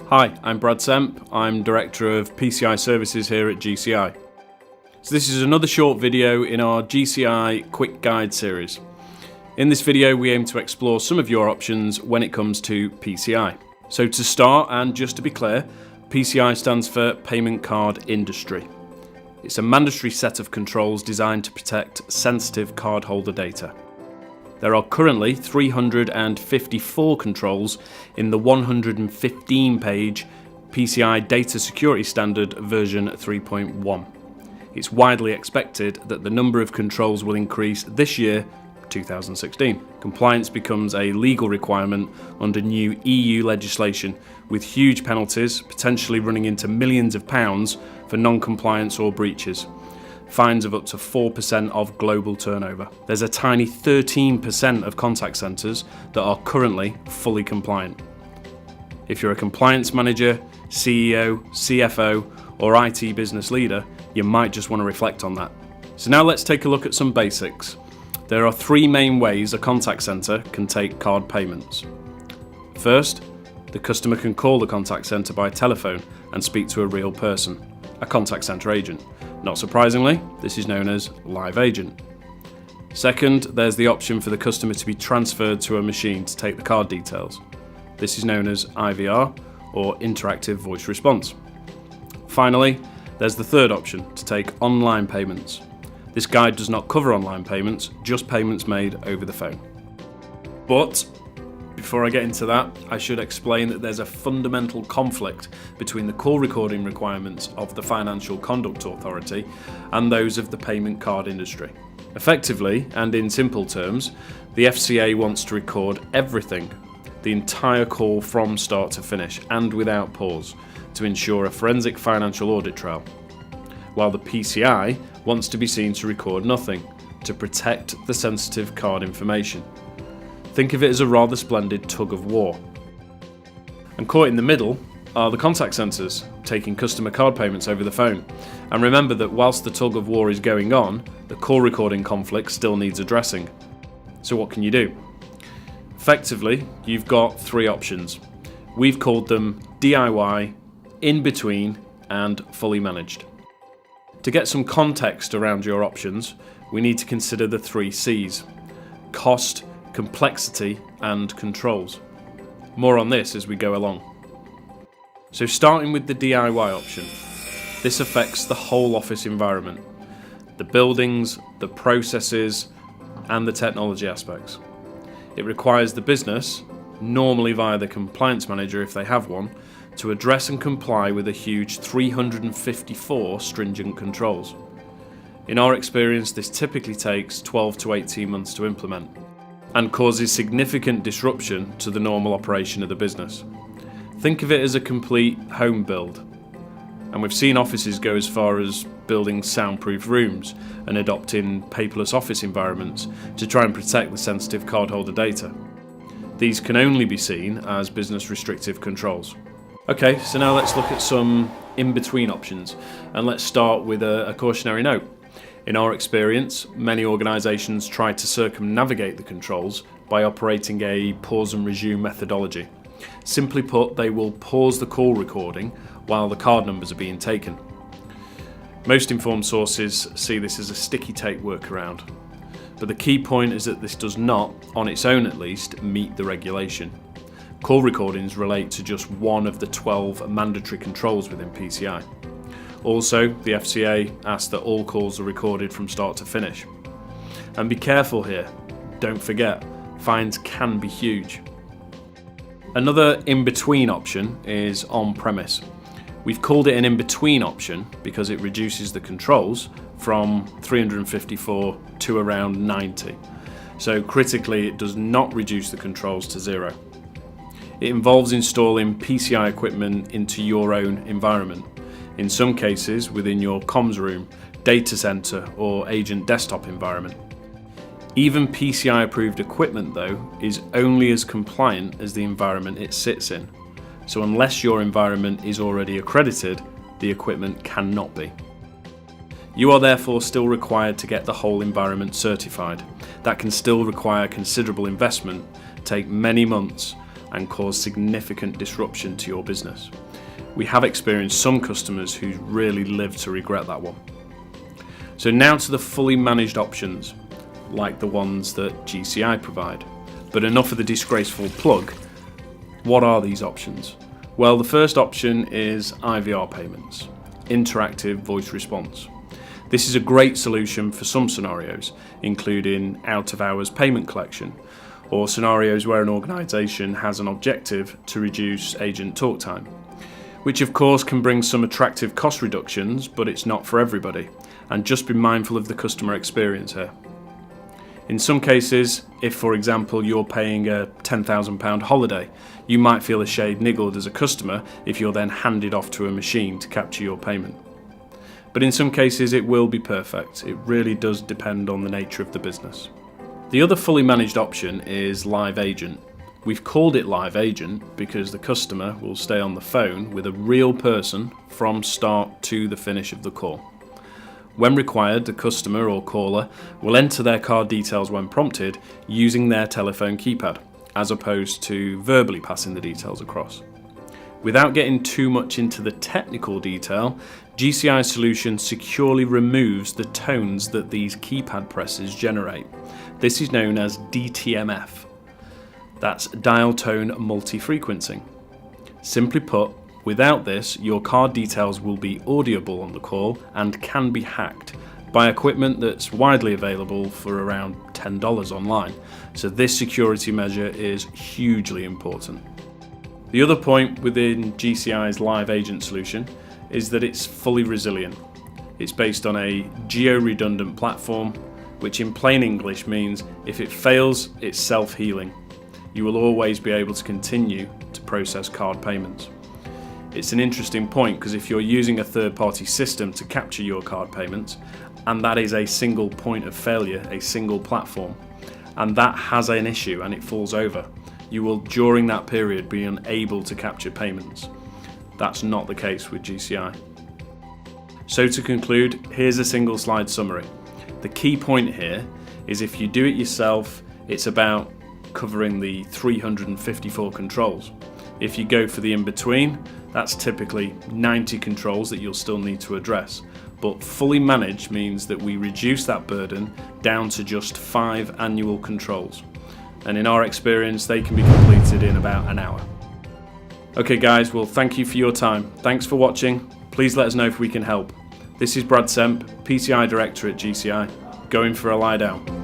Hi, I'm Brad SEMP. I'm Director of PCI Services here at GCI. So this is another short video in our GCI Quick Guide series. In this video we aim to explore some of your options when it comes to PCI. So to start, and just to be clear, PCI stands for Payment Card Industry. It's a mandatory set of controls designed to protect sensitive cardholder data. There are currently 354 controls in the 115-page PCI Data Security Standard version 3.1. It's widely expected that the number of controls will increase this year, 2016. Compliance becomes a legal requirement under new EU legislation, with huge penalties potentially running into millions of pounds for non-compliance or breaches. Fines of up to 4% of global turnover. There's a tiny 13% of contact centres that are currently fully compliant. If you're a compliance manager, CEO, CFO, or IT business leader, you might just want to reflect on that. So now let's take a look at some basics. There are three main ways a contact centre can take card payments. First, the customer can call the contact centre by telephone and speak to a real person, a contact centre agent. Not surprisingly, this is known as live agent. Second, there's the option for the customer to be transferred to a machine to take the card details. This is known as IVR, or interactive voice response. Finally, there's the third option, to take online payments. This guide does not cover online payments, just payments made over the phone. But before I get into that, I should explain that there's a fundamental conflict between the call recording requirements of the Financial Conduct Authority and those of the payment card industry. Effectively, and in simple terms, the FCA wants to record everything, the entire call from start to finish and without pause, to ensure a forensic financial audit trail, while the PCI wants to be seen to record nothing, to protect the sensitive card information. Think of it as a rather splendid tug of war. And caught in the middle are the contact centres, taking customer card payments over the phone. And remember that whilst the tug of war is going on, the call recording conflict still needs addressing. So what can you do? Effectively, you've got three options. We've called them DIY, in between, and fully managed. To get some context around your options, we need to consider the three C's: cost, complexity, and controls. More on this as we go along. So starting with the DIY option, this affects the whole office environment, the buildings, the processes, and the technology aspects. It requires the business, normally via the compliance manager if they have one, to address and comply with a huge 354 stringent controls. In our experience, this typically takes 12 to 18 months to implement and causes significant disruption to the normal operation of the business. Think of it as a complete home build. And we've seen offices go as far as building soundproof rooms and adopting paperless office environments to try and protect the sensitive cardholder data. These can only be seen as business restrictive controls. Okay, so now let's look at some in-between options, and let's start with a cautionary note. In our experience, many organisations try to circumnavigate the controls by operating a pause and resume methodology. Simply put, they will pause the call recording while the card numbers are being taken. Most informed sources see this as a sticky tape workaround, but the key point is that this does not, on its own at least, meet the regulation. Call recordings relate to just one of the 12 mandatory controls within PCI. Also, the FCA asks that all calls are recorded from start to finish. And be careful here, don't forget, fines can be huge. Another in-between option is on-premise. We've called it an in-between option because it reduces the controls from 354 to around 90. So critically, it does not reduce the controls to zero. It involves installing PCI equipment into your own environment, in some cases within your comms room, data center, or agent desktop environment. Even PCI approved equipment, though, is only as compliant as the environment it sits in. So unless your environment is already accredited, the equipment cannot be. You are therefore still required to get the whole environment certified. That can still require considerable investment, take many months, and cause significant disruption to your business. We have experienced some customers who really live to regret that one. So now to the fully managed options, like the ones that GCI provide. But enough of the disgraceful plug. What are these options? Well, the first option is IVR payments, interactive voice response. This is a great solution for some scenarios, including out-of-hours payment collection, or scenarios where an organisation has an objective to reduce agent talk time, which of course can bring some attractive cost reductions, but it's not for everybody, and just be mindful of the customer experience here. In some cases, if for example you're paying a £10,000 holiday, you might feel a shade niggled as a customer if you're then handed off to a machine to capture your payment. But in some cases it will be perfect. It really does depend on the nature of the business. The other fully managed option is Live Agent. We've called it Live Agent because the customer will stay on the phone with a real person from start to the finish of the call. When required, the customer or caller will enter their card details when prompted using their telephone keypad, as opposed to verbally passing the details across. Without getting too much into the technical detail, GCI's solution securely removes the tones that these keypad presses generate. This is known as DTMF. That's dial tone multi-frequencing. Simply put, without this, your card details will be audible on the call and can be hacked by equipment that's widely available for around $10 online. So this security measure is hugely important. The other point within GCI's Live Agent solution is that it's fully resilient. It's based on a geo-redundant platform, which in plain English means if it fails, it's self-healing. You will always be able to continue to process card payments. It's an interesting point because if you're using a third-party system to capture your card payments, and that is a single point of failure, a single platform, and that has an issue and it falls over, you will during that period be unable to capture payments. That's not the case with GCI. So to conclude, here's a single slide summary. The key point here is if you do it yourself, it's about covering the 354 controls. If you go for the in-between, that's typically 90 controls that you'll still need to address. But fully managed means that we reduce that burden down to just 5 annual controls. And in our experience, they can be completed in about an hour. Okay guys, well thank you for your time. Thanks for watching. Please let us know if we can help. This is Brad SEMP, PCI Director at GCI, going for a lie down.